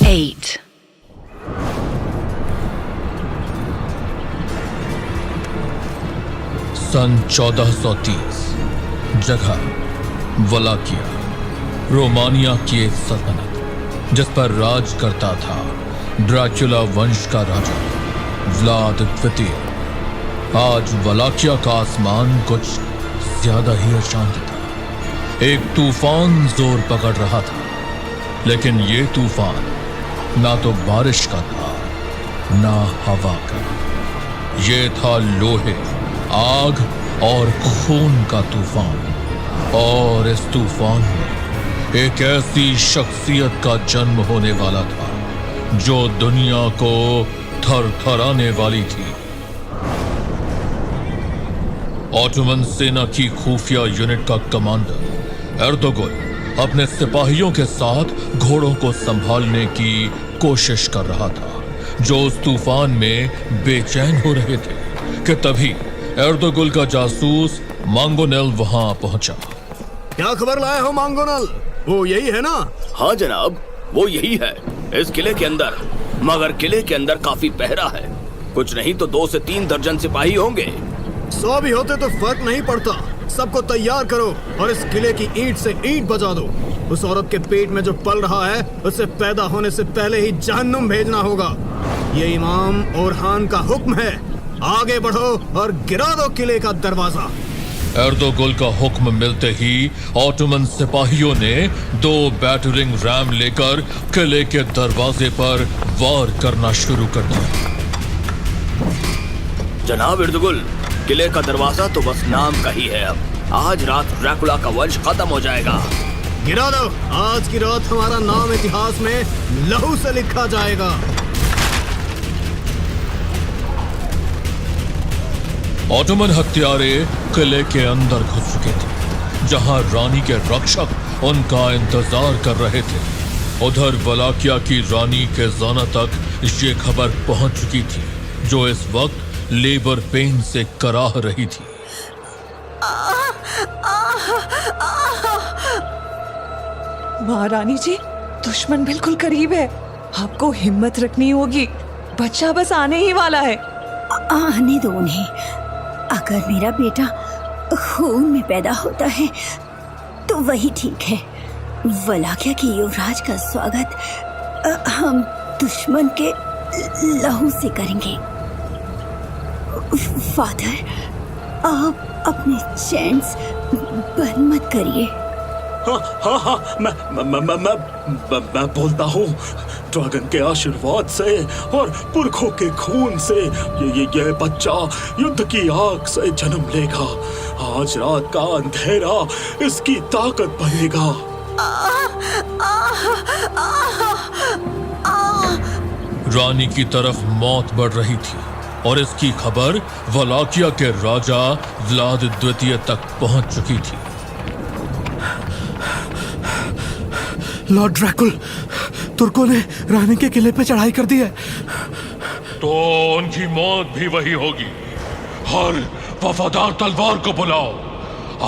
8. सन 1430, जगह वलाकिया, रोमानिया की एक सल्तनत जिस पर राज करता था ड्रैकुला वंश का राजा व्लाद द्वितीय। आज वलाकिया का आसमान कुछ ज्यादा ही अशांत था। एक तूफान जोर पकड़ रहा था, लेकिन ये तूफान ना तो बारिश का था ना हवा का। ये था लोहे, आग और खून का तूफान। और इस तूफान में एक ऐसी शख्सियत का जन्म होने वाला था जो दुनिया को थरथराने वाली थी। ऑटोमन सेना की खुफिया यूनिट का कमांडर एर्दोगुल अपने सिपाहियों के साथ घोड़ों को संभालने की कोशिश कर रहा था, जो उस तूफान में बेचैन हो रहे थे कि तभी एर्दोगुल का जासूस मांगोनेल वहां पहुंचा। क्या खबर लाए हो मांगोनेल? वो यही है ना? हाँ जनाब, वो यही है, इस किले के अंदर। मगर किले के अंदर काफी पहरा है, कुछ नहीं तो 2 से 3 दर्जन सिपाही होंगे। 100 भी होते तो फर्क नहीं पड़ता। सबको तैयार करो और इस किले की ईंट से ईंट बजा दो। उस औरत के पेट में जो पल रहा है उसे पैदा होने से पहले ही जहन्नुम भेजना होगा। ये इमाम ओरहान का हुक्म है। आगे बढ़ो और गिरा दो किले का दरवाजा। एर्दोगुल का हुक्म मिलते ही ऑटोमन सिपाहियों ने 2 बैटरिंग रैम लेकर किले के दरवाजे पर वार करना शुरू कर दिया। जनाब एर्दोगुल, किले का दरवाजा तो बस नाम का ही है। अब आज रात ड्रैकुला का वंश खत्म हो जाएगा। गिरा दो। आज की रात हमारा नाम इतिहास में लहू से लिखा जाएगा। ऑटोमन हत्यारे किले के अंदर घुस चुके थे, जहां रानी के रक्षक उनका इंतजार कर रहे थे। उधर वलाकिया की रानी के जाना तक ये खबर पहुंच चुकी थी, जो इस वक्त लेबर पेन से कराह रही थी। महारानी जी, दुश्मन बिल्कुल करीब है। आपको हिम्मत रखनी होगी। बच्चा बस आने ही वाला है। आने दो उन्हें। अगर मेरा बेटा खून में पैदा होता है तो वही ठीक है। वलाकिया के युवराज का स्वागत हम दुश्मन के लहू से करेंगे। फादर, आप अपने चैन्स बंद मत करिए। हाँ, मैं बोलता हूँ। ड्रैगन के आशीर्वाद से और पुरखों के खून से ये बच्चा युद्ध की आग से जन्म लेगा। आज रात का अंधेरा इसकी ताकत बनेगा। रानी की तरफ मौत बढ़ रही थी और इसकी खबर वलाकिया के राजा व्लाद द्वितीय तक पहुंच चुकी थी। लॉर्ड ड्रैकुल, तुर्कों ने रानी के किले पे चढ़ाई कर दी है। तो उनकी मौत भी वही होगी। हर वफादार तलवार को बुलाओ।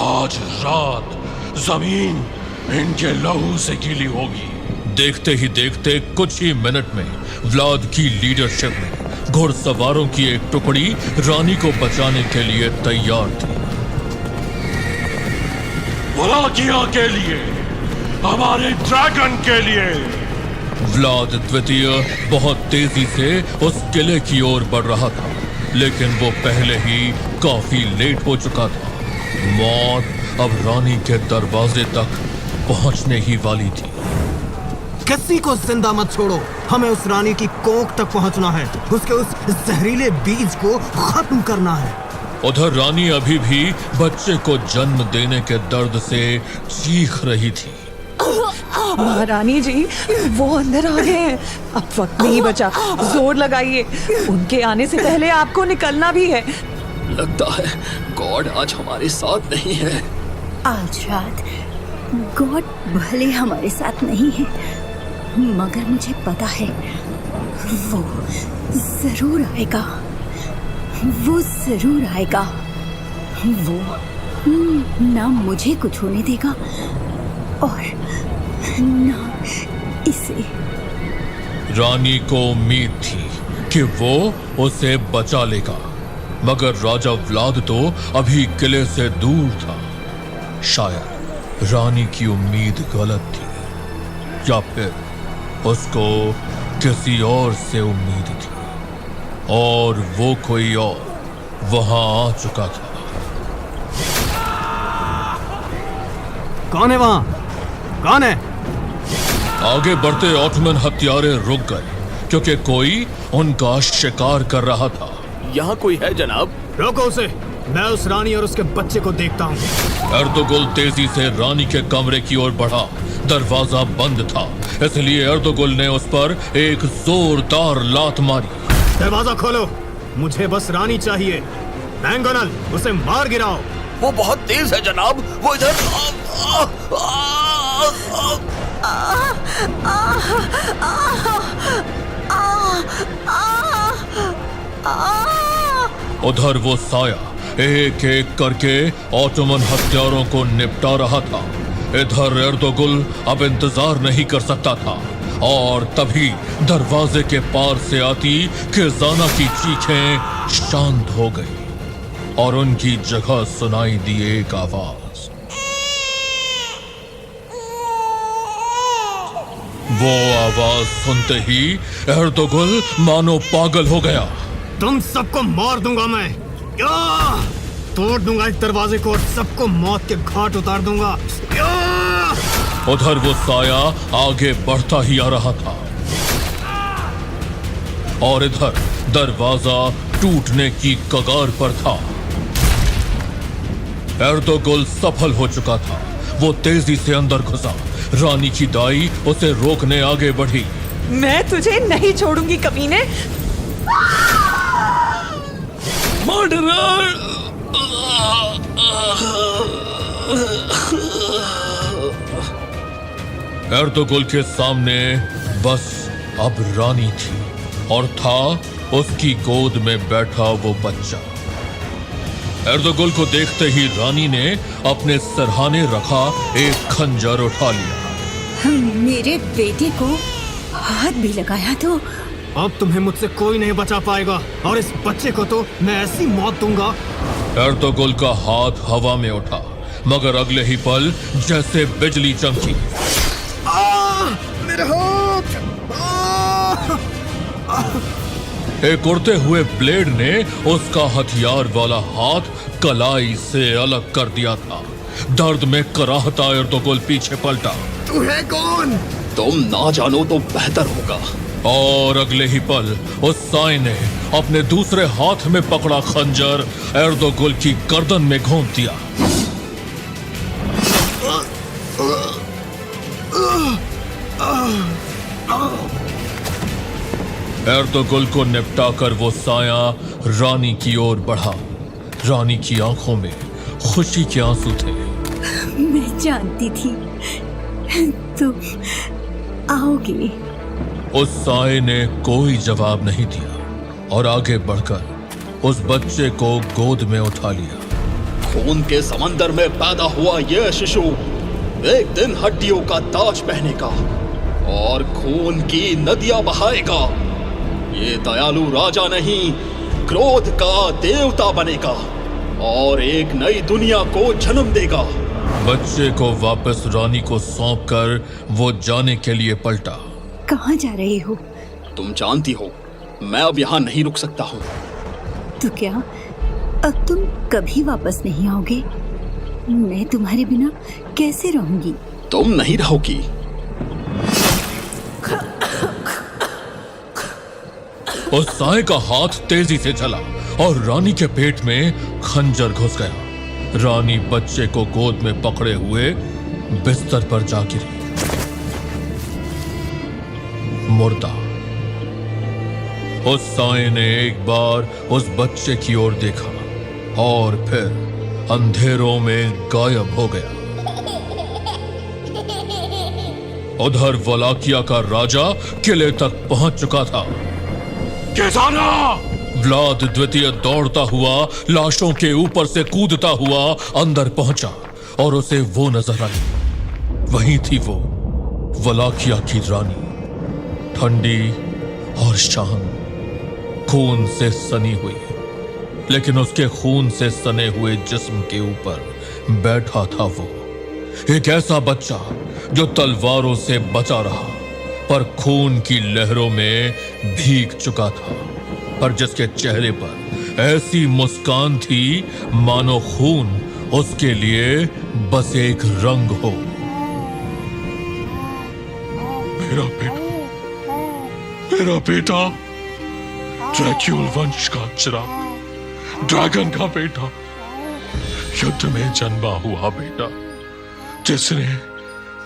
आज रात जमीन इनके लहू से गीली होगी। देखते ही देखते कुछ ही मिनट में व्लाद की लीडरशिप में घुड़सवारों की एक टुकड़ी रानी को बचाने के लिए तैयार थी। वलाकिया के लिए, हमारे ड्रैगन के लिए। व्लाद द्वितीय बहुत तेजी से उस किले की ओर बढ़ रहा था, लेकिन वो पहले ही काफी लेट हो चुका था। मौत अब रानी के दरवाजे तक पहुंचने ही वाली थी। किसी को जिंदा मत छोड़ो। हमें उस रानी की कोख तक पहुंचना है। उसके उस जहरीले बीज को खत्म करना है। उधर रानी अभी भी बच्चे को जन्म देने के दर्द से चीख रही थी। महारानी जी, वो अंदर आ गए हैं। अब वक्त नहीं बचा, जोर लगाइए। उनके आने से पहले आपको निकलना भी है। लगता है गॉड आज हमारे साथ नहीं है। आज रात गॉड भले हमारे साथ नहीं है, मगर मुझे पता है वो जरूर आएगा। वो जरूर आएगा। वो ना मुझे कुछ होने देगा और ना इसे। रानी को उम्मीद थी कि वो उसे बचा लेगा, मगर राजा व्लाद तो अभी किले से दूर था। शायद रानी की उम्मीद गलत थी, या फिर उसको किसी और से उम्मीद थी, और वो कोई और वहां आ चुका था। कौन है वहां? कौन है? आगे बढ़ते ऑटोमन हत्यारे रुक गए, क्योंकि कोई उनका शिकार कर रहा था। यहाँ कोई है जनाब? रोको उसे, मैं उस रानी और उसके बच्चे को देखता हूँ। एर्दोगुल तेजी से रानी के कमरे की ओर बढ़ा। दरवाजा बंद था, इसलिए एर्दोगुल ने उस पर एक जोरदार लात मारी। दरवाजा खोलो, मुझे बस रानी चाहिए। बैंगोनल, उसे मार गिराओ। वो बहुत तेज है जनाब, वो इधर। उधर वो साया एक एक करके ऑटोमन हत्यारों को निपटा रहा था। इधर एर्दोगुल अब इंतजार नहीं कर सकता था, और तभी दरवाजे के पार से आती खिजाना की चीखें शांत हो गई, और उनकी जगह सुनाई दी एक आवाज। वो आवाज सुनते ही एर्दोगुल मानो पागल हो गया। तुम सबको मार दूंगा मैं। तोड़ दूंगा इस दरवाजे को और सबको मौत के घाट उतार दूंगा। उधर वो साया आगे बढ़ता ही आ रहा था, और इधर दरवाजा टूटने की कगार पर था। एर्दोगुल सफल हो चुका था। वो तेजी से अंदर घुसा। रानी की दाई उसे रोकने आगे बढ़ी। मैं तुझे नहीं छोड़ूंगी कमीने। मर्डरर! एर्दोगुल के सामने बस अब रानी थी, और था उसकी गोद में बैठा वो बच्चा। एर्दोगुल को देखते ही रानी ने अपने सरहाने रखा एक खंजर उठा लिया। मेरे बेटे को हाथ भी लगाया तो? अब तुम्हें मुझसे कोई नहीं बचा पाएगा, और इस बच्चे को तो मैं ऐसी मौत दूंगा। एर्दोगुल का हाथ हवा में उठा, मगर अगले ही पल जैसे बिजली चमकी। मेरे हाथ! एक उड़ते हुए ब्लेड ने उसका हथियार वाला हाथ कलाई से अलग कर दिया था। दर्द में कराहता एर्दोगुल पीछे पलटा। तू है कौन? तुम ना जानो तो बेहतर होगा। और अगले ही पल उस साई ने अपने दूसरे हाथ में पकड़ा खंजर एर्दोगुल की गर्दन में घोंप दिया। एर्दोगुल को निपटाकर वो साया रानी की ओर बढ़ा। रानी की आंखों में खुशी के आंसू थे। मैं जानती थी तुम आओगे। उस साए ने कोई जवाब नहीं दिया और आगे बढ़कर उस बच्चे को गोद में उठा लिया। खून के समंदर में पैदा हुआ यह शिशु एक दिन हड्डियों का ताज पहनेगा और खून की नदियां बहाएगा। ये दयालु राजा नहीं, क्रोध का देवता बनेगा और एक नई दुनिया को जन्म देगा। बच्चे को वापस रानी को सौंपकर वो जाने के लिए पलटा। कहाँ जा रहे हो? तुम जानती हो मैं अब यहाँ नहीं रुक सकता हूँ। तो क्या अब तुम कभी वापस नहीं आओगे? मैं तुम्हारे बिना कैसे रहूंगी? तुम नहीं रहोगी। उस साए का हाथ तेजी से चला और रानी के पेट में खंजर घुस गया। रानी बच्चे को गोद में पकड़े हुए बिस्तर पर जा गिरी, मुर्दा। उस साए ने एक बार उस बच्चे की ओर देखा और फिर अंधेरों में गायब हो गया। उधर वलाकिया का राजा किले तक पहुंच चुका था। खिजाना! व्लाद द्वितीय दौड़ता हुआ लाशों के ऊपर से कूदता हुआ अंदर पहुंचा और उसे वो नजर आई। वहीं थी वो वलाकिया की रानी, ठंडी और शांत, खून से सनी हुई, लेकिन उसके खून से सने हुए जिस्म के ऊपर बैठा था वो एक ऐसा बच्चा जो तलवारों से बचा रहा पर खून की लहरों में भीग चुका था, पर जिसके चेहरे पर ऐसी मुस्कान थी मानो खून उसके लिए बस एक रंग हो। मेरा बेटा ड्रैक्यूल वंश का चिराग, ड्रैगन का बेटा, युद्ध में जन्मा हुआ बेटा, जिसने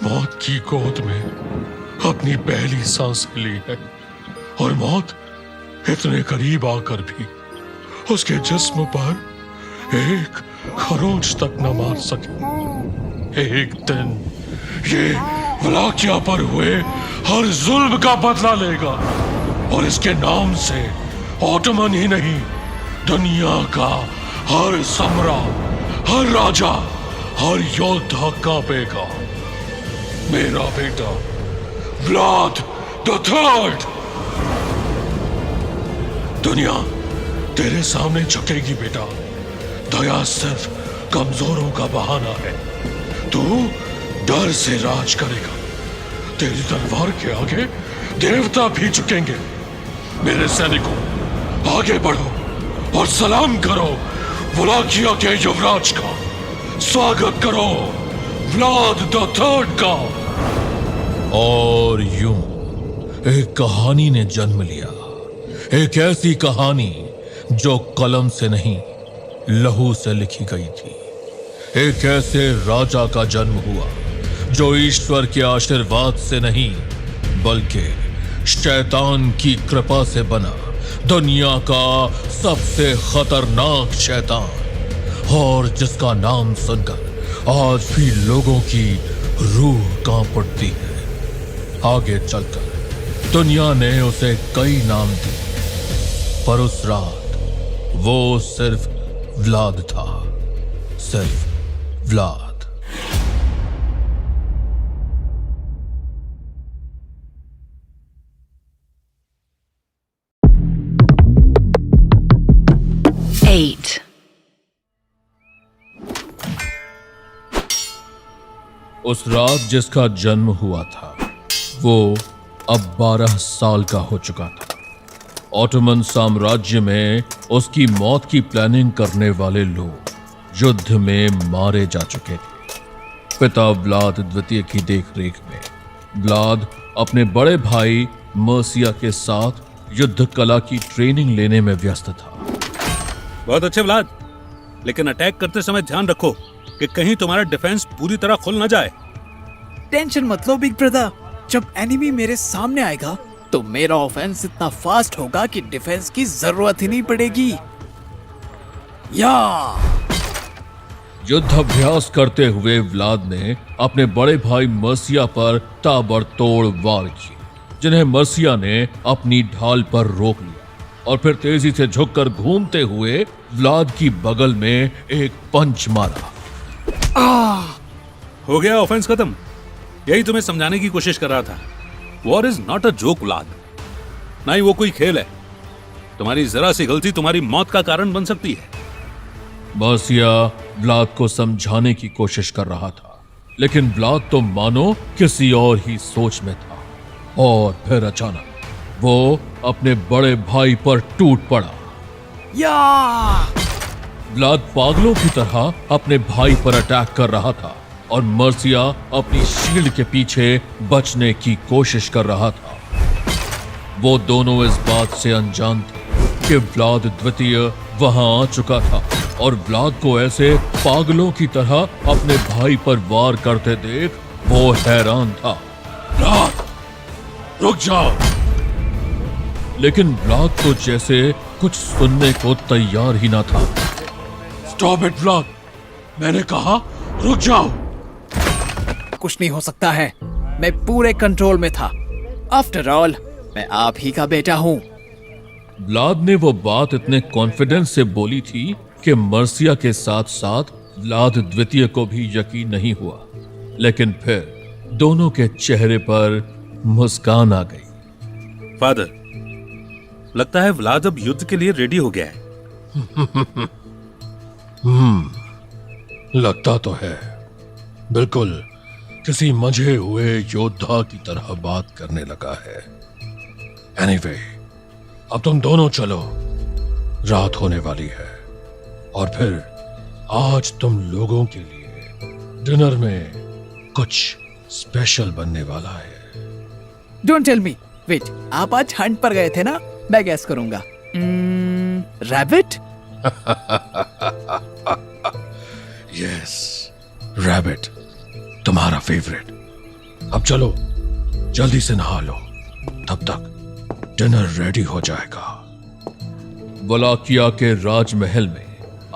मौत की गोद में अपनी पहली सांस ली है और मौत इतने करीब आकर भी उसके जिस्म पर एक खरोंच तक न मार सके। एक दिन ये वलाकिया पर हुए हर जुल्म का बदला लेगा और इसके नाम से ऑटोमन ही नहीं, दुनिया का हर सम्राट, हर राजा, हर योद्धा कांपेगा। मेरा बेटा व्लाद द थर्ड। दुनिया तेरे सामने झुकेगी बेटा। दया सिर्फ कमजोरों का बहाना है। तू डर से राज करेगा। तेरी तलवार के आगे देवता भी झुकेंगे। मेरे सैनिकों, आगे बढ़ो और सलाम करो वलाकिया के युवराज का। स्वागत करो व्लाद द थर्ड का। और यूं एक कहानी ने जन्म लिया, एक ऐसी कहानी जो कलम से नहीं लहू से लिखी गई थी। एक ऐसे राजा का जन्म हुआ जो ईश्वर के आशीर्वाद से नहीं बल्कि शैतान की कृपा से बना, दुनिया का सबसे खतरनाक शैतान, और जिसका नाम सुनकर आज भी लोगों की रूह कांप उठती है। आगे चलकर दुनिया ने उसे कई नाम दिए, पर उस रात वो सिर्फ व्लाद था, सिर्फ व्लाद। उस रात जिसका जन्म हुआ था वो अब 12 साल का हो चुका था। ऑटोमन साम्राज्य में उसकी मौत की प्लानिंग करने वाले लोग युद्ध में मारे जा चुके थे। पिता व्लाद द्वितीय की देखरेख में व्लाद अपने बड़े भाई मर्सिया के साथ युद्ध कला की ट्रेनिंग लेने में व्यस्त था। बहुत अच्छे व्लाद, लेकिन अटैक करते समय ध्यान रखो कि कहीं तुम्हारा डिफेंस पूरी तरह खुल न जाए। टेंशन मत लो बिग ब्रदर, जब एनिमी मेरे सामने आएगा तो मेरा ऑफेंस इतना फास्ट होगा कि डिफेंस की जरूरत ही नहीं पड़ेगी। या युद्ध अभ्यास करते हुए व्लाद ने अपने बड़े भाई मर्सिया पर ताबड़तोड़ वार किए, जिन्हें मर्सिया ने अपनी ढाल पर रोक लिया और फिर तेजी से झुककर घूमते हुए व्लाद की बगल में एक पंच मारा। हो गया ऑफेंस खत्म। यही तुम्हें समझाने की कोशिश कर रहा था। War is not a joke Vlad, ना ही वो कोई खेल है। तुम्हारी जरा सी गलती तुम्हारी मौत का कारण बन सकती है। मर्सिया व्लाद को समझाने की कोशिश कर रहा था, लेकिन व्लाद तो मानो किसी और ही सोच में था। और फिर अचानक वो अपने बड़े भाई पर टूट पड़ा। या व्लाद पागलों की तरह अपने भाई पर अटैक कर रहा था और मर्सिया अपनी शील्ड के पीछे बचने की कोशिश कर रहा था। वो दोनों इस बात से अनजान थे कि व्लाद द्वितीय वहां आ चुका था और व्लाद को ऐसे पागलों की तरह अपने भाई पर वार करते देख वो हैरान था। व्लाद, रुक जाओ। लेकिन व्लाद तो जैसे कुछ सुनने को तैयार ही ना था। स्टॉप इट व्लाद, मैंने कहा रुक जाओ। कुछ नहीं हो सकता है, मैं पूरे कंट्रोल में था। आफ्टर ऑल मैं आप ही का बेटा हूँ। व्लाद ने वो बात इतने कॉन्फिडेंस से बोली थी कि मर्सिया के साथ साथ व्लाद द्वितीय को भी यकीन नहीं हुआ। लेकिन फिर दोनों के चेहरे पर मुस्कान आ गई फादर, लगता है व्लाद अब युद्ध के लिए रेडी हो गया है। लगता तो है। बिल्कुल किसी मंझे हुए योद्धा की तरह बात करने लगा है। एनीवे, अब तुम दोनों चलो, रात होने वाली है। और फिर आज तुम लोगों के लिए डिनर में कुछ स्पेशल बनने वाला है। Don't tell me. वेट, आप आज हंट पर गए थे ना? मैं गैस करूंगा। रैबिट? यस, रैबिट, तुम्हारा फेवरेट। अब चलो, जल्दी से नहा लो, तब तक डिनर रेडी हो जाएगा। वलाकिया के राजमहल में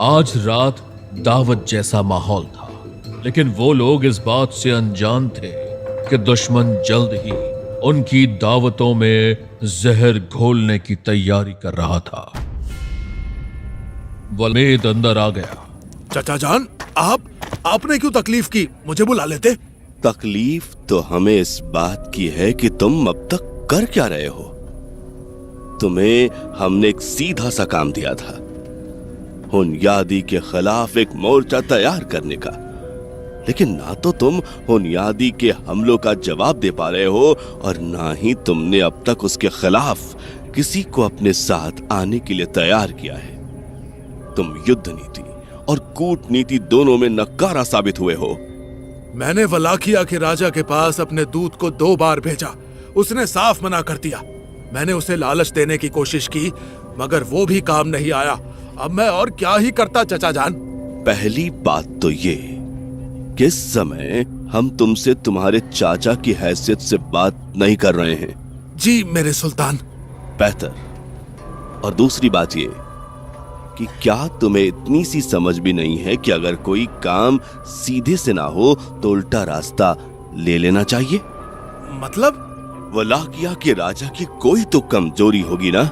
आज रात दावत जैसा माहौल था, लेकिन वो लोग इस बात से अनजान थे कि दुश्मन जल्द ही उनकी दावतों में जहर घोलने की तैयारी कर रहा था। वलेद अंदर आ गया। चाचा जान, आपने क्यों तकलीफ की? मुझे बुला लेते। तकलीफ तो हमें इस बात की है कि तुम अब तक कर क्या रहे हो। तुम्हें हमने एक सीधा सा काम दिया था, हुनयादी के खिलाफ एक मोर्चा तैयार करने का। लेकिन ना तो तुम हुनयादी के हमलों का जवाब दे पा रहे हो, और ना ही तुमने अब तक उसके खिलाफ किसी को अपने साथ आने के लिए तैयार किया है। तुम युद्ध नीति और कूटनीति दोनों में नकारा साबित हुए हो। मैंने वलाकिया के राजा के पास अपने दूत को 2 बार भेजा, उसने साफ मना कर दिया। मैंने उसे लालच देने की कोशिश की, मगर वो भी काम नहीं आया। अब मैं और क्या ही करता चाचा जान। पहली बात तो ये, किस समय हम तुमसे तुम्हारे चाचा की हैसियत से बात नहीं कर रहे हैं। जी मेरे सुल्तान। बेहतर। और दूसरी बात ये कि क्या तुम्हें इतनी सी समझ भी नहीं है कि अगर कोई काम सीधे से ना हो तो उल्टा रास्ता ले लेना चाहिए? मतलब? वलाकिया के राजा की कोई तो कमजोरी होगी ना,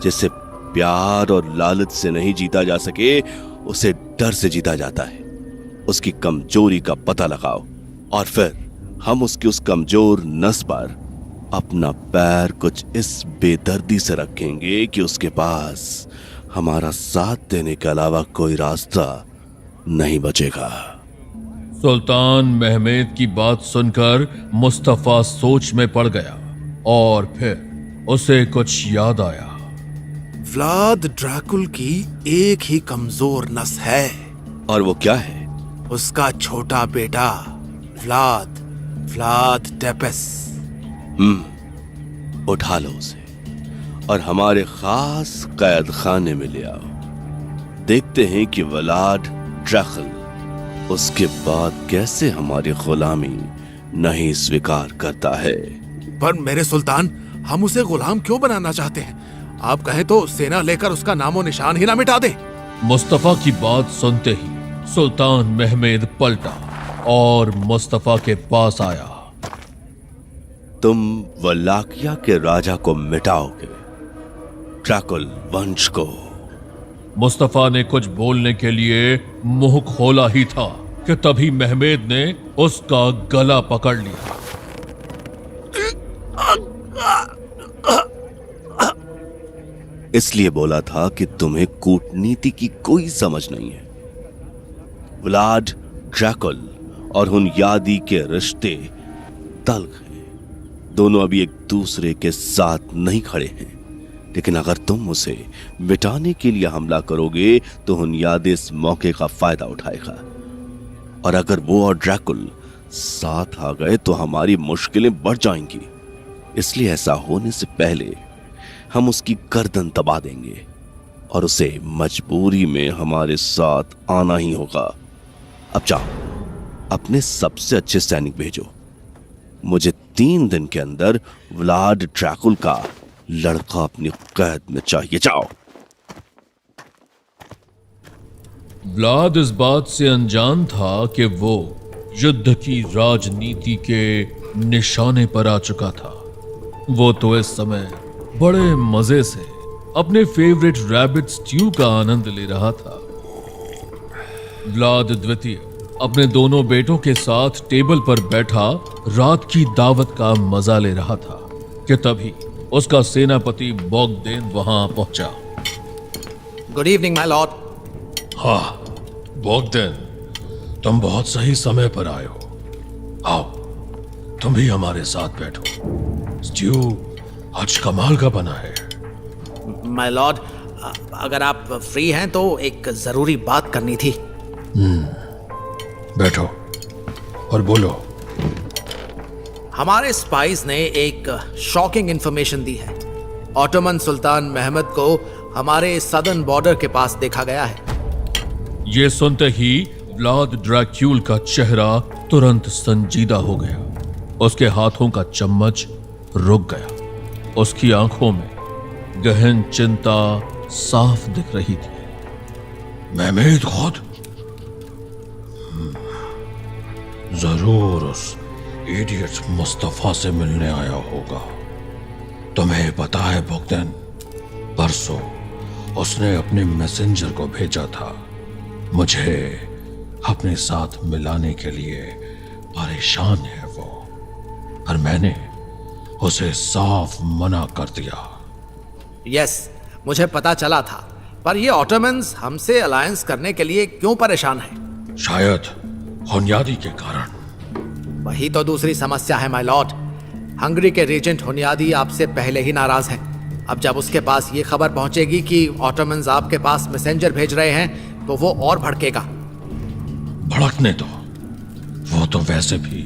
जिसे प्यार और लालच से नहीं जीता जा सके, उसे डर से जीता जाता है। उसकी कमजोरी का पता लगाओ, और फिर हम उसकी उस कमजोर नस पर अपना पैर कुछ इस बेदर्दी से रखेंगे कि उसके पास हमारा साथ देने के अलावा कोई रास्ता नहीं बचेगा। सुल्तान महमेद की बात सुनकर मुस्तफा सोच में पड़ गया, और फिर उसे कुछ याद आया। व्लाद ड्रैकुल की एक ही कमजोर नस है। और वो क्या है? उसका छोटा बेटा व्लाद टेपेस। उठा लो उसे और हमारे खास कैद खाने में ले आओ। देखते हैं कि व्लाद ड्रैकुल उसके बाद कैसे हमारी गुलामी नहीं स्वीकार करता है। पर मेरे सुल्तान, हम उसे गुलाम क्यों बनाना चाहते हैं? आप कहें तो सेना लेकर उसका नामो निशान ही ना मिटा दे। मुस्तफा की बात सुनते ही सुल्तान महमेद पलटा और मुस्तफा के पास आया। तुम वलाकिया के राजा को मिटाओगे, ड्रैकुल वंश को। मुस्तफा ने कुछ बोलने के लिए मुंह खोला ही था कि तभी महमेद ने उसका गला पकड़ लिया। इसलिए बोला था कि तुम्हें कूटनीति की कोई समझ नहीं है। व्लाद ड्रैकुल और हुनयादी के रिश्ते तल्ख हैं। दोनों अभी एक दूसरे के साथ नहीं खड़े हैं, लेकिन अगर तुम उसे मिटाने के लिए हमला करोगे तो हुनयादी इस मौके का फायदा उठाएगा, और अगर वो और ड्रैकुल साथ आ गए तो हमारी मुश्किलें बढ़ जाएंगी। इसलिए ऐसा होने से पहले हम उसकी गर्दन दबा देंगे, और उसे मजबूरी में हमारे साथ आना ही होगा। अब जाओ, अपने सबसे अच्छे सैनिक भेजो। मुझे 3 दिन के अंदर व्लाद ड्रैकुल का लड़का अपनी कैद में चाहिए। जाओ। व्लाद इस बात से अनजान था कि वो युद्ध की राजनीति के निशाने पर आ चुका था। वो तो इस समय बड़े मजे से अपने फेवरेट रैबिट स्ट्यू का आनंद ले रहा था। व्लाद द्वितीय अपने दोनों बेटों के साथ टेबल पर बैठा रात की दावत का मजा ले रहा था कि तभी उसका सेनापति बॉगदेन वहां पहुंचा। Good evening my Lord. हाँ बॉगदेन, तुम बहुत सही समय पर आए हो। आओ तुम भी हमारे साथ बैठो। स्ट्यू आज कमाल का बना है। माय लॉर्ड, अगर आप फ्री हैं तो एक जरूरी बात करनी थी। बैठो और बोलो। हमारे स्पाइस ने एक शॉकिंग इंफॉर्मेशन दी है। ऑटोमन सुल्तान महमद को हमारे सदर्न बॉर्डर के पास देखा गया है। ये सुनते ही व्लाद ड्रैक्यूल का चेहरा तुरंत संजीदा हो गया। उसके हाथों का चम्मच रुक गया। उसकी आंखों में गहन चिंता साफ दिख रही थी। महमेद खुद जरूर उस इडियट मुस्तफा से मिलने आया होगा। तुम्हें पता है बॉगदेन, परसों उसने अपने मैसेंजर को भेजा था मुझे अपने साथ मिलाने के लिए। परेशान है वो, और मैंने उसे साफ मना कर दिया। यस, मुझे पता चला था, पर ये ऑटोमन्स हमसे अलायंस करने के लिए क्यों परेशान हैं? शायद हुनयादी के कारण। वही तो दूसरी समस्या है माय लॉर्ड। हंगरी के रीजेंट हुनयादी आपसे पहले ही नाराज हैं। अब जब उसके पास ये खबर पहुंचेगी कि ऑटोमन्स आपके पास मैसेंजर भेज रहे हैं तो वो और भड़केगा। भड़कने दो, वो तो वैसे भी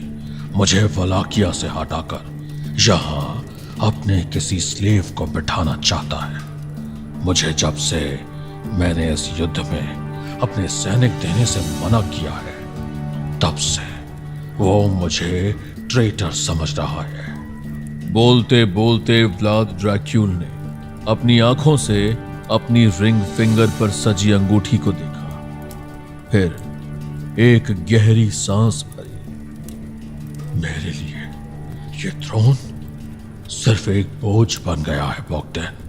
मुझे वलाकिया से हटाकर यहाँ अपने किसी स्लेव को बिठाना चाहता है। मुझे जब से मैंने इस युद्ध में अपने सैनिक देने से मना किया है, तब से वो मुझे ट्रेटर समझ रहा है। बोलते बोलते व्लाद ड्रैक्यूल ने अपनी आंखों से अपनी रिंग फिंगर पर सजी अंगूठी को देखा, फिर एक गहरी सांस भरी। मेरे लिए ये थ्रोन सिर्फ एक बोझ बन गया है बॉगदेन।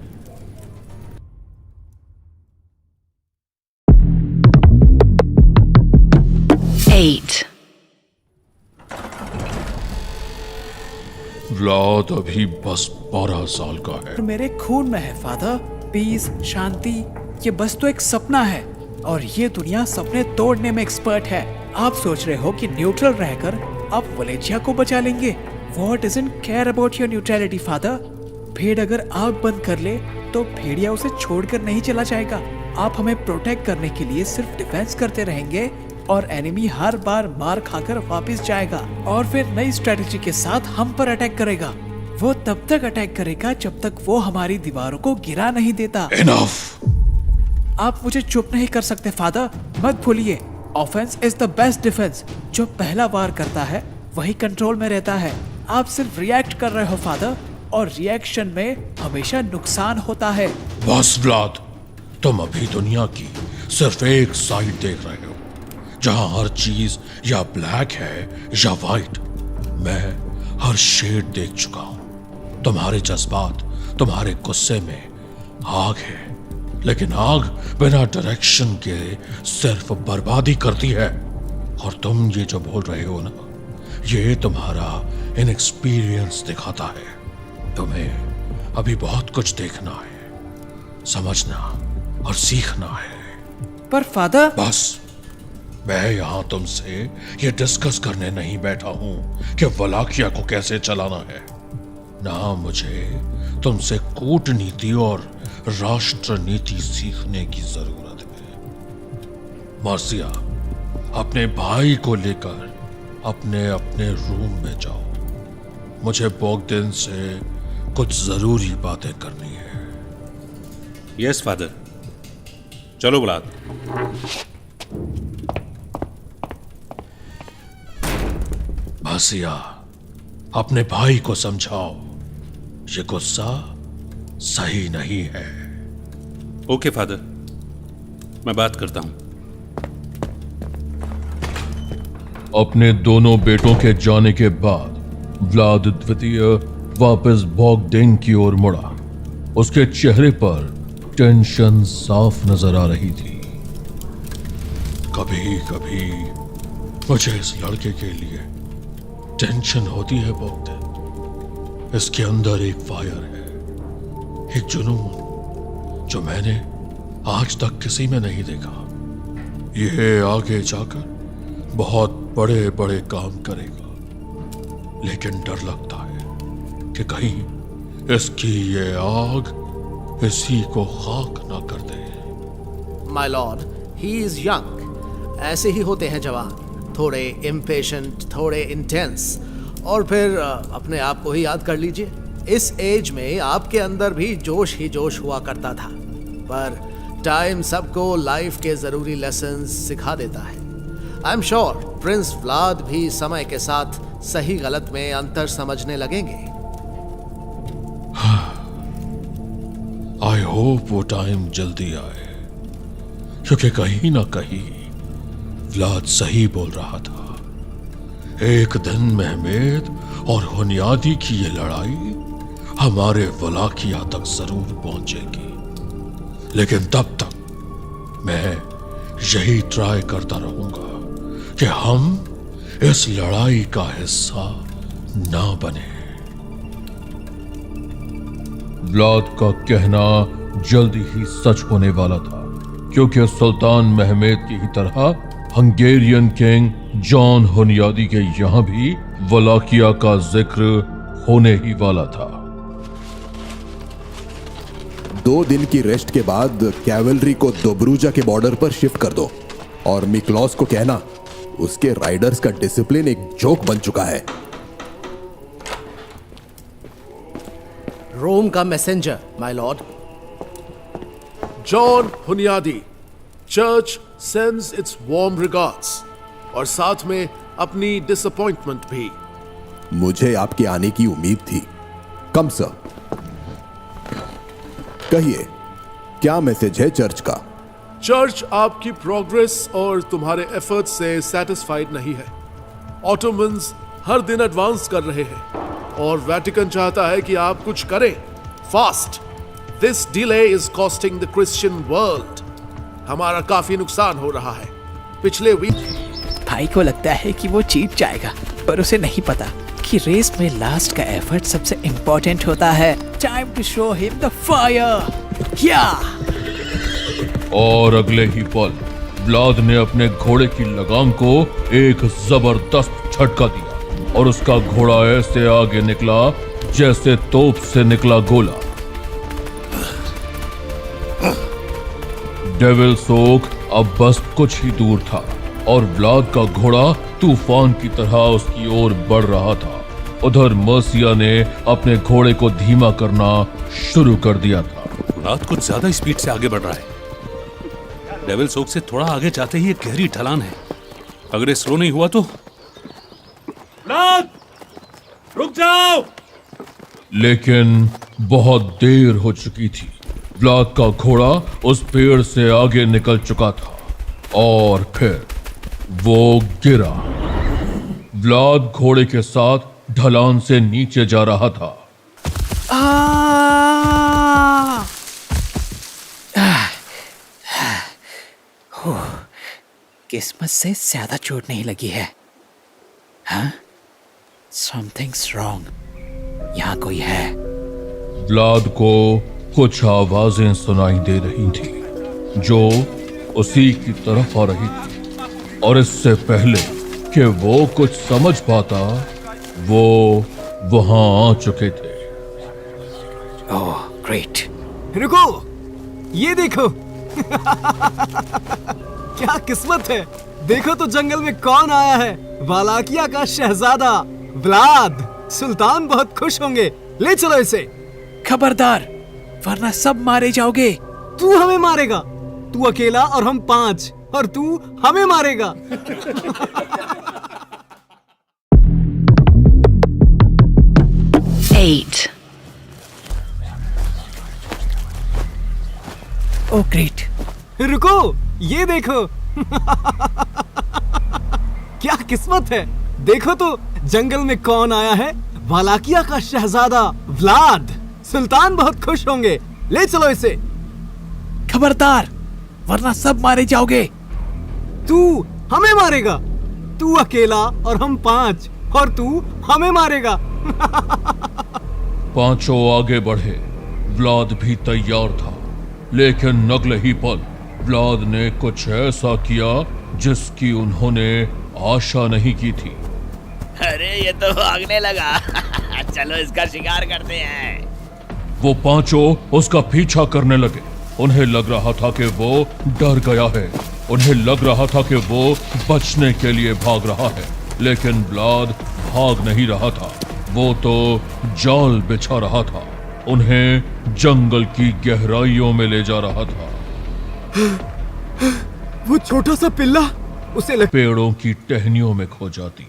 व्लाद अभी बस 12 साल का है। मेरे खून में है फादर। पीस, शांति, ये बस तो एक सपना है, और ये दुनिया सपने तोड़ने में एक्सपर्ट है। आप सोच रहे हो कि न्यूट्रल रहकर आप वलेचिया को बचा लेंगे? War doesn't care about your neutrality father. भेड़ अगर आग बंद कर ले तो भेड़िया उसे छोड़कर नहीं चला जाएगा। आप हमें प्रोटेक्ट करने के लिए सिर्फ डिफेंस करते रहेंगे, और एनिमी हर बार मार खाकर वापस जाएगा और फिर नई स्ट्रेटेजी के साथ हम पर अटैक करेगा। वो तब तक अटैक करेगा जब तक वो हमारी दीवारों को गिरा नहीं देता। इनफ! आप मुझे चुप नहीं कर सकते फादर। मत भूलिए, offence is the best defence. जो पहला वार करता है वही कंट्रोल में रहता है। आप सिर्फ रिएक्ट कर रहे हो फादर, और रिएक्शन में हमेशा नुकसान होता है। बस व्लाद, तुम अभी दुनिया की सिर्फ एक साइड देख रहे हो, जहां हर चीज या ब्लैक है या वाइट। मैं हर शेड देख चुका हूं। तुम्हारे जज्बात, तुम्हारे गुस्से में आग है, लेकिन आग बिना डायरेक्शन के सिर्फ बर्बादी करती है। और तुम ये जो बोल रहे हो ना, ये तुम्हारा इनएक्सपीरियंस दिखाता है। तुम्हें अभी बहुत कुछ देखना है, समझना और सीखना है। पर फादर, बस, मैं यहां तुमसे ये डिस्कस करने नहीं बैठा हूं कि वलाकिया को कैसे चलाना है। ना मुझे तुमसे कूटनीति और राष्ट्र नीति सीखने की जरूरत है। मार्सिया, अपने भाई को लेकर अपने अपने रूम में जाओ। मुझे बॉगदेन से कुछ जरूरी बातें करनी है। Yes father. चलो व्लाद। मार्सिया, अपने भाई को समझाओ, ये गुस्सा सही नहीं है। ओके फादर, मैं बात करता हूं। अपने दोनों बेटों के जाने के बाद व्लाद द्वितीय वापस बॉगदेन की ओर मुड़ा। उसके चेहरे पर टेंशन साफ नजर आ रही थी। कभी कभी मुझे इस लड़के के लिए टेंशन होती है बॉगदेन। इसके अंदर एक फायर है एक जुनून जो मैंने आज तक किसी में नहीं देखा। ये आगे जाकर बहुत बड़े बड़े काम करेगा, लेकिन डर लगता है कि कहीं इसकी ये आग इसी को खाक ना कर दे। My lord, he is young. ऐसे ही होते हैं जवान, थोड़े इम्पेशेंट, थोड़े इंटेंस, और फिर अपने आप को ही याद कर लीजिए, इस एज में आपके अंदर भी जोश ही जोश हुआ करता था। पर टाइम सबको लाइफ के जरूरी लेसन्स सिखा देता है। I am sure Prince Vlad भी समय के साथ सही गलत में अंतर समझने लगेंगे। आई होप वो टाइम जल्दी आए, क्योंकि कहीं ना कहीं व्लाद सही बोल रहा था। एक दिन महमेद और हुनयादी की ये लड़ाई हमारे वलाकिया तक जरूर पहुंचेगी, लेकिन तब तक मैं यही ट्राई करता रहूंगा कि हम इस लड़ाई का हिस्सा ना बने। व्लाद का कहना जल्दी ही सच होने वाला था, क्योंकि सुल्तान महमेद की ही तरह हंगेरियन किंग जॉन हुनयादी के यहां भी वलाकिया का जिक्र होने ही वाला था। 2 दिन की रेस्ट के बाद कैवलरी को दोब्रूजा के बॉर्डर पर शिफ्ट कर दो, और मिक्लॉस को कहना उसके राइडर्स का डिसिप्लिन एक जोक बन चुका है। रोम का messenger, my lord. John Hunyadi, church sends its warm regards, और साथ में अपनी डिसअपॉइंटमेंट भी। मुझे आपके आने की उम्मीद थी। कम सर, कहिए क्या मैसेज है चर्च का? चर्च आपकी प्रोग्रेस और तुम्हारे एफर्ट्स से सेटिस्फाइड नहीं है। ऑटोमन्स हर दिन एडवांस कर रहे हैं, और वेटिकन चाहता है कि आप कुछ करें fast. This delay is costing the Christian world. हमारा काफी नुकसान हो रहा है। पिछले वीक भाई को लगता है कि वो जीत जाएगा, पर उसे नहीं पता कि रेस में लास्ट का एफर्ट सबसे इंपॉर्टेंट होता है। Time to show him the fire. क्या? और अगले ही पल व्लाद ने अपने घोड़े की लगाम को एक जबरदस्त झटका दिया, और उसका घोड़ा ऐसे आगे निकला जैसे तोप से निकला गोला। डेविल्स ओक अब बस कुछ ही दूर था, और व्लाद का घोड़ा तूफान की तरह उसकी ओर बढ़ रहा था। उधर मर्सिया ने अपने घोड़े को धीमा करना शुरू कर दिया था। व्लाद कुछ ज्यादा स्पीड से आगे बढ़ रहा है। डेविल्स ओक से थोड़ा आगे जाते ही एक गहरी ढलान है। अगर ये स्लो नहीं हुआ तो। व्लाद, रुक जाओ! लेकिन बहुत देर हो चुकी थी। व्लाद का घोड़ा उस पेड़ से आगे निकल चुका था, और फिर वो गिरा। व्लाद घोड़े के साथ ढलान से नीचे जा रहा था। किस्मत से ज्यादा चोट नहीं लगी है। हाँ? Something's wrong. यहाँ कोई है। व्लाद को कुछ आवाजें सुनाई दे रही थी, जो उसी की तरफ आ रही थी, और इससे पहले कि वो कुछ समझ पाता, वो वहां आ चुके थे। Oh great. रुको, ये देखो। क्या किस्मत है। देखो तो जंगल में कौन आया है। वालाकिया का शहजादा व्लाद। सुल्तान बहुत खुश होंगे। ले चलो इसे। खबरदार, वरना सब मारे जाओगे। तू हमें मारेगा। तू अकेला और हम 5, और तू हमें मारेगा। Oh great. रुको, ये देखो। क्या किस्मत है। देखो तो जंगल में कौन आया है। वालाकिया का शहजादा व्लाद। सुल्तान बहुत खुश होंगे। ले चलो इसे। खबरदार, वरना सब मारे जाओगे। तू हमें मारेगा। तू अकेला और हम 5, और तू हमें मारेगा। पांचों आगे बढ़े। व्लाद भी तैयार था, लेकिन अगले ही पल व्लाद ने कुछ ऐसा किया जिसकी उन्होंने आशा नहीं की थी। अरे ये तो भागने लगा। चलो इसका शिकार करते हैं। वो पांचों उसका पीछा करने लगे। उन्हें लग रहा था कि वो डर गया है, उन्हें लग रहा था कि वो बचने के लिए भाग रहा है, लेकिन व्लाद भाग नहीं रहा था, वो तो जाल बिछा रहा था, उन्हें जंगल की गहराइयों में ले जा रहा था। वो छोटा सा पिल्ला उसे पेड़ों की टहनियों में खो जाती।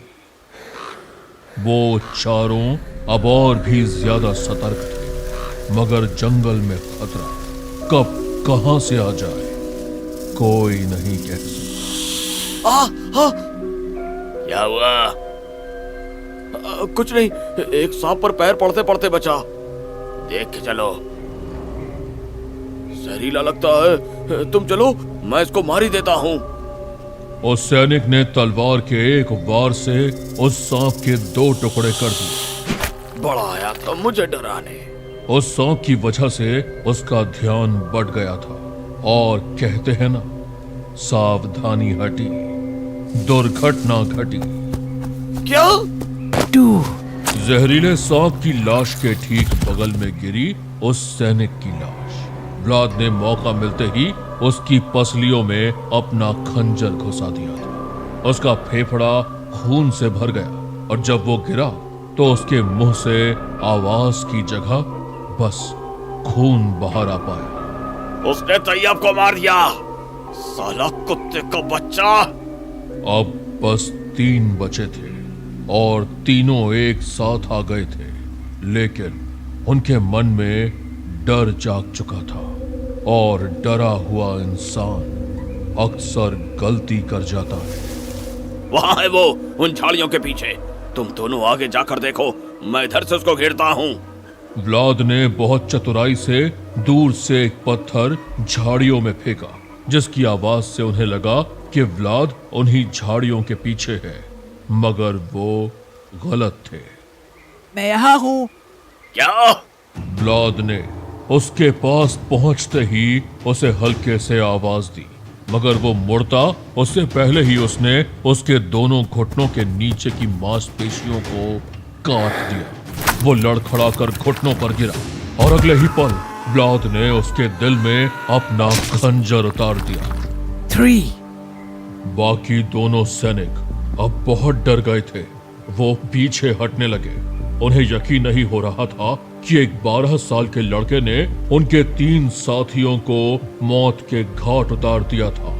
वो चारों अब और भी ज्यादा सतर्क थे, मगर जंगल में खतरा कब कहां से आ जाए कोई नहीं कह सकता। क्या हुआ? कुछ नहीं, एक सांप पर पैर पड़ते पड़ते बचा। देख के चलो, जहरीला लगता है। तुम चलो, मैं इसको मार ही देता हूँ। उस सैनिक ने तलवार के एक वार से उस सांप के 2 टुकड़े कर दिए। बड़ा आया था मुझे डराने। उस सांप की वजह से उसका ध्यान बढ़ गया था, और कहते हैं ना, सावधानी हटी दुर्घटना घटी। क्या? जहरीले सांप की लाश के ठीक बगल में गिरी उस सैनिक की लाश। व्लाद ने मौका मिलते ही उसकी पसलियों में अपना खंजर घुसा दिया था। उसका फेफड़ा खून से भर गया, और जब वो गिरा तो उसके मुंह से आवाज की जगह बस खून बाहर आ पाया। उसने तैयब को मार दिया, साला कुत्ते का बच्चा। अब बस 3 बचे थे, और तीनों एक साथ आ गए थे, लेकिन उनके मन में डर जाग चुका था, और डरा हुआ इंसान अक्सर गलती कर जाता है। वहां है वो, उन झाड़ियों के पीछे। तुम दोनों आगे जाकर देखो, मैं इधर से उसको घेरता हूँ। व्लाद ने बहुत चतुराई से दूर से एक पत्थर झाड़ियों में फेंका, जिसकी आवाज से उन्हें लगा कि व्लाद उन्हीं झाड़ियों के पीछे है, मगर वो गलत थे। मैं यहाँ हूँ। क्या? व्लाद ने उसके पास पहुंचते ही उसे हल्के से आवाज दी, मगर वो मुड़ता उससे पहले ही उसने उसके दोनों घुटनों के नीचे की मांसपेशियों को काट दिया। वो लड़खड़ा कर घुटनों पर गिरा, और अगले ही पल व्लाद ने उसके दिल में अपना खंजर उतार दिया। 3 बाकी दोनों सैनिक अब बहुत डर गए थे। वो पीछे हटने लगे। उन्हें यकीन नहीं हो रहा था कि एक 12 साल के लड़के ने उनके 3 साथियों को मौत के घाट उतार दिया था।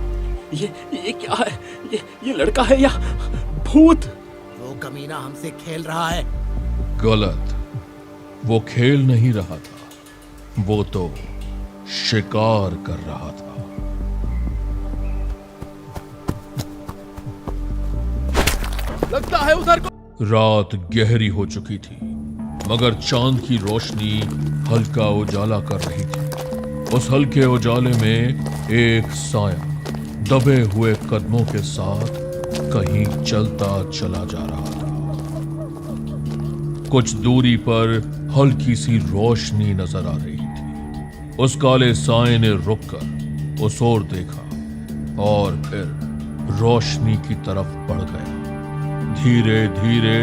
ये क्या है? ये लड़का है या भूत? वो कमीना हमसे खेल रहा है। गलत, वो खेल नहीं रहा था, वो तो शिकार कर रहा था। लगता है उधर को। रात गहरी हो चुकी थी, मगर चांद की रोशनी हल्का उजाला कर रही थी। उस हल्के उजाले में एक साया दबे हुए कदमों के साथ कहीं चलता चला जा रहा था। कुछ दूरी पर हल्की सी रोशनी नजर आ रही थी। उस काले साए ने रुककर उस ओर देखा और फिर रोशनी की तरफ बढ़ गया। धीरे धीरे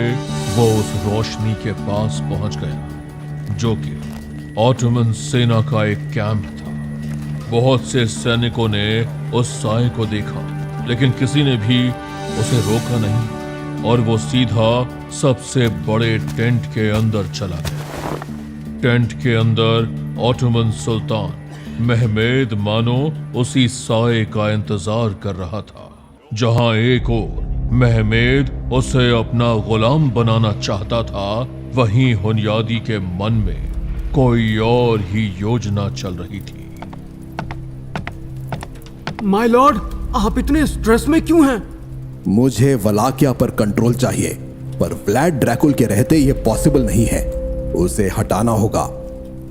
वो उस रोशनी के पास पहुंच गया, जो कि ऑटोमन सेना का एक कैंप था। बहुत से सैनिकों ने उस साए को देखा, लेकिन किसी ने भी उसे रोका नहीं, और वो सीधा सबसे बड़े टेंट के अंदर चला गया। टेंट के अंदर ऑटोमन सुल्तान महमेद मानो उसी साए का इंतजार कर रहा था। जहां एक और महमेद उसे अपना गुलाम बनाना चाहता था, वहीं हुनयादी के मन में कोई और ही योजना चल रही थी। माय लॉर्ड, आप इतने स्ट्रेस में क्यों हैं? मुझे वलाकिया पर कंट्रोल चाहिए, पर व्लाड ड्रैकुल के रहते ये पॉसिबल नहीं है। उसे हटाना होगा,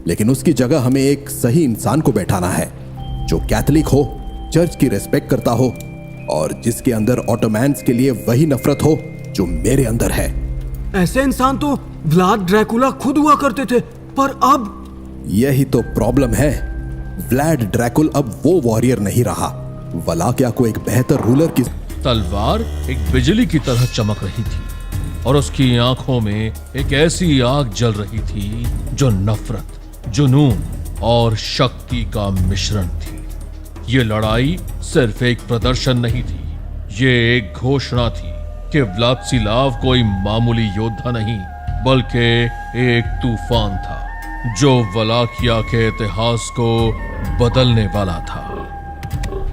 लेकिन उसकी जगह हमें एक सही इंसान को बैठाना है, जो कैथोलिक हो, चर्च की रिस्पेक्ट करता हो, और जिसके अंदर ऑटोमैन्स के लिए वही नफरत हो जो मेरे अंदर है। ऐसे इंसान तो व्लाद ड्रैकुला खुद हुआ करते थे, पर अब यही तो प्रॉब्लम है। व्लाड ड्रैकुल अब वो वॉरियर नहीं रहा। वलाकिया को एक बेहतर रूलर की तलवार एक बिजली की तरह चमक रही थी और उसकी आंखों में एक ऐसी आग जल रही थी जो नफरत, जुनून और शक्ति का मिश्रण थी। ये लड़ाई सिर्फ एक प्रदर्शन नहीं थी, ये एक घोषणा थी कि व्लादिस्लाव कोई मामूली योद्धा नहीं बल्कि एक तूफान था जो वलाकिया के इतिहास को बदलने वाला था।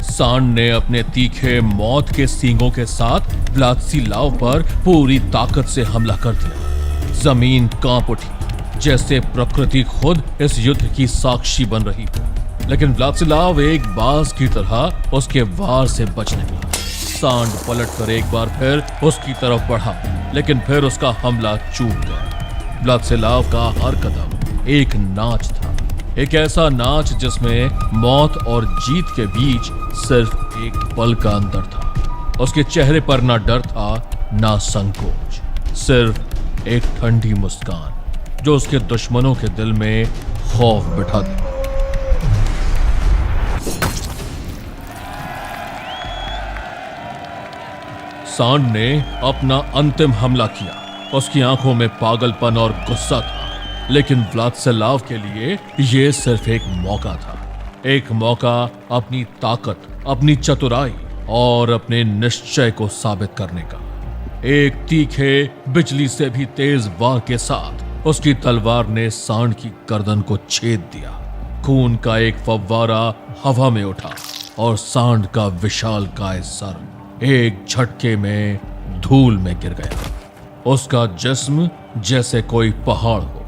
सांड ने अपने तीखे मौत के सींगों के साथ व्लादिस्लाव पर पूरी ताकत से हमला कर दिया। जमीन कांप उठी जैसे प्रकृति खुद इस युद्ध की साक्षी बन रही हो, लेकिन व्लादिस्लाव एक बाज की तरह उसके वार से बच निकला। सांड पलटकर एक बार फिर उसकी तरफ बढ़ा, लेकिन फिर उसका हमला चूक गया। व्लादिस्लाव का हर कदम एक नाच था, एक ऐसा नाच जिसमें मौत और जीत के बीच सिर्फ एक पल का अंतर था। उसके चेहरे पर ना डर था ना संकोच, सिर्फ एक ठंडी मुस्कान जो उसके दुश्मनों के दिल में खौफ बिठा दी। सांड ने अपना अंतिम हमला किया। उसकी आंखों में पागलपन और गुस्सा था, लेकिन व्लादिस्लाव के लिए यह सिर्फ एक मौका था, एक मौका अपनी ताकत, अपनी चतुराई और अपने निश्चय को साबित करने का। एक तीखे बिजली से भी तेज वार के साथ उसकी तलवार ने सांड की गर्दन को छेद दिया। खून का एक फव्वारा हवा में उठा और सांड का विशालकाय सर एक झटके में धूल में गिर गया। उसका जिस्म जैसे कोई पहाड़ हो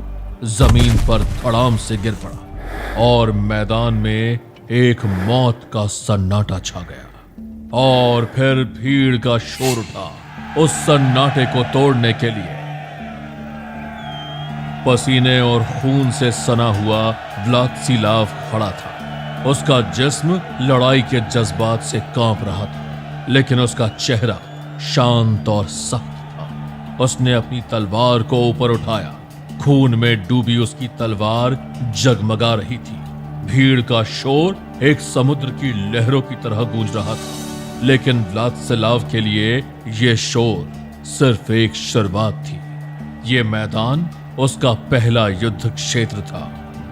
जमीन पर धड़ाम से गिर पड़ा और मैदान में एक मौत का सन्नाटा छा गया। और फिर भीड़ का शोर उठा उस सन्नाटे को तोड़ने के लिए। पसीने और खून से सना हुआ व्लादिस्लाव खड़ा था। उसका जिस्म लड़ाई के जज्बात से कांप रहा था, लेकिन उसका चेहरा शांत और सख्त था। उसने अपनी तलवार को ऊपर उठाया। खून में डूबी उसकी तलवार जगमगा रही थी। भीड़ का शोर एक समुद्र की लहरों की तरह गूंज रहा था, लेकिन व्लादिस्लाव के लिए यह शोर सिर्फ एक शुरुआत थी। यह मैदान उसका पहला युद्ध क्षेत्र था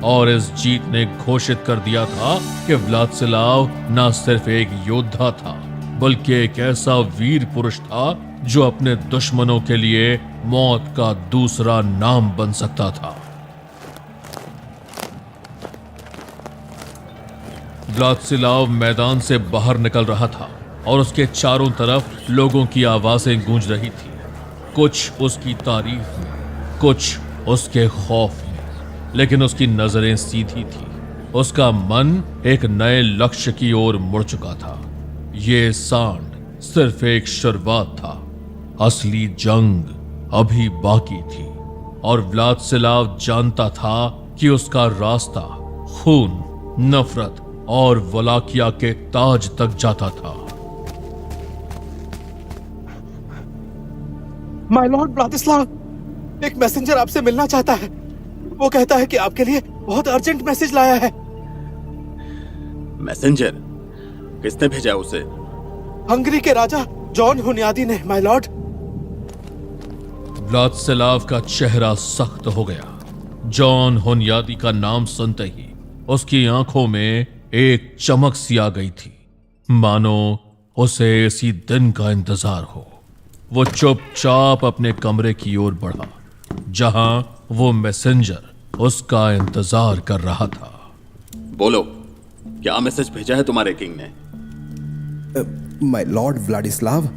और इस जीत ने घोषित कर दिया था कि व्लादिस्लाव न सिर्फ एक योद्धा था बल्कि एक ऐसा वीर पुरुष था जो अपने दुश्मनों के लिए मौत का दूसरा नाम बन सकता था। व्लादिस्लाव मैदान से बाहर निकल रहा था और उसके चारों तरफ लोगों की आवाजें गूंज रही थी, कुछ उसकी तारीफ में, कुछ उसके खौफ में, लेकिन उसकी नजरें सीधी थी। उसका मन एक नए लक्ष्य की ओर मुड़ चुका था। ये सांड सिर्फ एक शुरुआत था, असली जंग अभी बाकी थी और व्लादिस्लाव जानता था कि उसका रास्ता खून, नफरत और वलाकिया के ताज तक जाता था। माय लॉर्ड व्लादिस्लाव, एक मैसेंजर आपसे मिलना चाहता है। वो कहता है कि आपके लिए बहुत अर्जेंट मैसेज लाया है। मैसेंजर? किसने भेजा उसे? हंगरी के राजा जॉन हुनयादी ने, माय लॉर्ड। व्लादिस्लाव का चेहरा सख्त हो गया। जॉन हुनयादी का नाम सुनते ही उसकी आंखों में एक चमक सी आ गई थी, मानो उसे इसी दिन का इंतजार हो। वो चुपचाप अपने कमरे की ओर बढ़ा जहां वो मैसेंजर उसका इंतजार कर रहा था। बोलो, क्या मैसेज भेजा है तुम्हारे किंग ने? My lord Vladislav,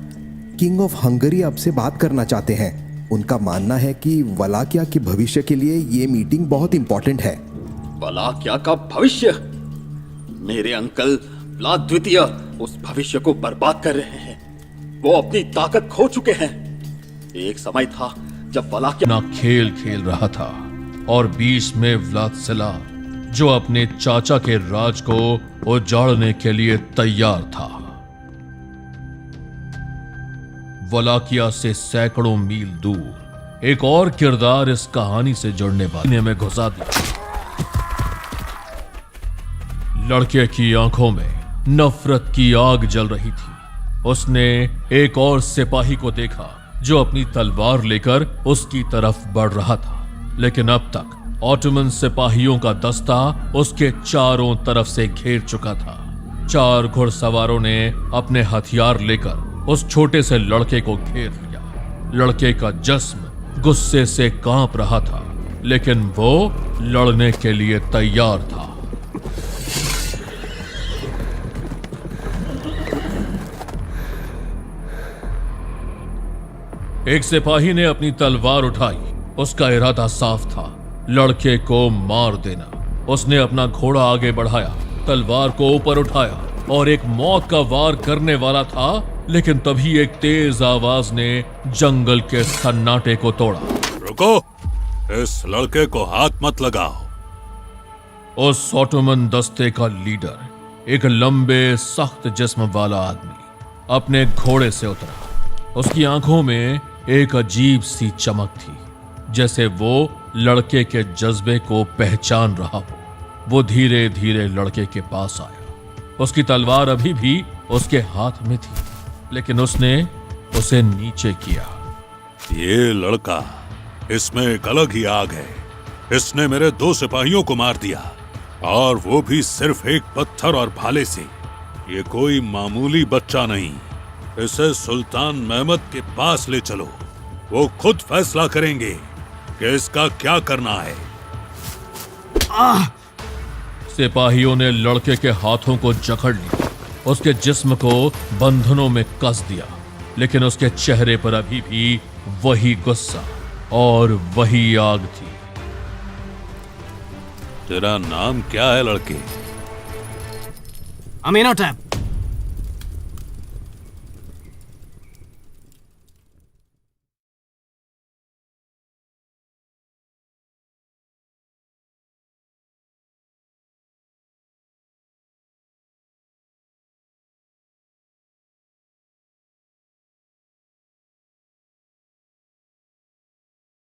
king of Hungary आपसे बात करना चाहते हैं। उनका मानना है कि वलाकिया के भविष्य के लिए ये मीटिंग बहुत इंपॉर्टेंट है। वलाकिया का भविष्य? मेरे अंकल व्लाद द्वितीय उस भविष्य को बर्बाद कर रहे हैं। वो अपनी ताकत खो चुके हैं। एक समय था जब वलाकिया खेल खेल रहा था और बीच में व्लादिस्लाव जो अपने चाचा के राज को उजाड़ने के लिए तैयार था। वलाकिया से सैकड़ों मील दूर एक और किरदार इस कहानी से जुड़ने वाले में घुसा दिया। लड़के की आंखों में नफरत की आग जल रही थी। उसने एक और सिपाही को देखा जो अपनी तलवार लेकर उसकी तरफ बढ़ रहा था, लेकिन अब तक ऑटोमन सिपाहियों का दस्ता उसके चारों तरफ से घेर चुका था। 4 घुड़सवारों ने अपने हथियार लेकर उस छोटे से लड़के को घेर लिया। लड़के का जिस्म गुस्से से कांप रहा था, लेकिन वो लड़ने के लिए तैयार था। एक सिपाही ने अपनी तलवार उठाई। उसका इरादा साफ था, लड़के को मार देना। उसने अपना घोड़ा आगे बढ़ाया, तलवार को ऊपर उठाया और एक मौत का वार करने वाला था, लेकिन तभी एक तेज आवाज ने जंगल के सन्नाटे को तोड़ा। रुको, इस लड़के को हाथ मत लगाओ। उस ऑटोमन दस्ते का लीडर, एक लंबे सख्त जिस्म वाला आदमी, अपने घोड़े से उतरा। उसकी आंखों में एक अजीब सी चमक थी, जैसे वो लड़के के जज्बे को पहचान रहा हो। वो धीरे धीरे लड़के के पास आया। उसकी तलवार अभी भी उसके हाथ में थी, लेकिन उसने उसे नीचे किया। ये लड़का, इसमें एक अलग ही आग है। इसने मेरे 2 सिपाहियों को मार दिया, और वो भी सिर्फ एक पत्थर और भाले से। ये कोई मामूली बच्चा नहीं। इसे सुल्तान महमद के पास ले चलो, वो खुद फैसला करेंगे कि इसका क्या करना है। सिपाहियों ने लड़के के हाथों को जकड़ लिया, उसके जिस्म को बंधनों में कस दिया, लेकिन उसके चेहरे पर अभी भी वही गुस्सा और वही आग थी। तेरा नाम क्या है लड़के? अमीनोटेप।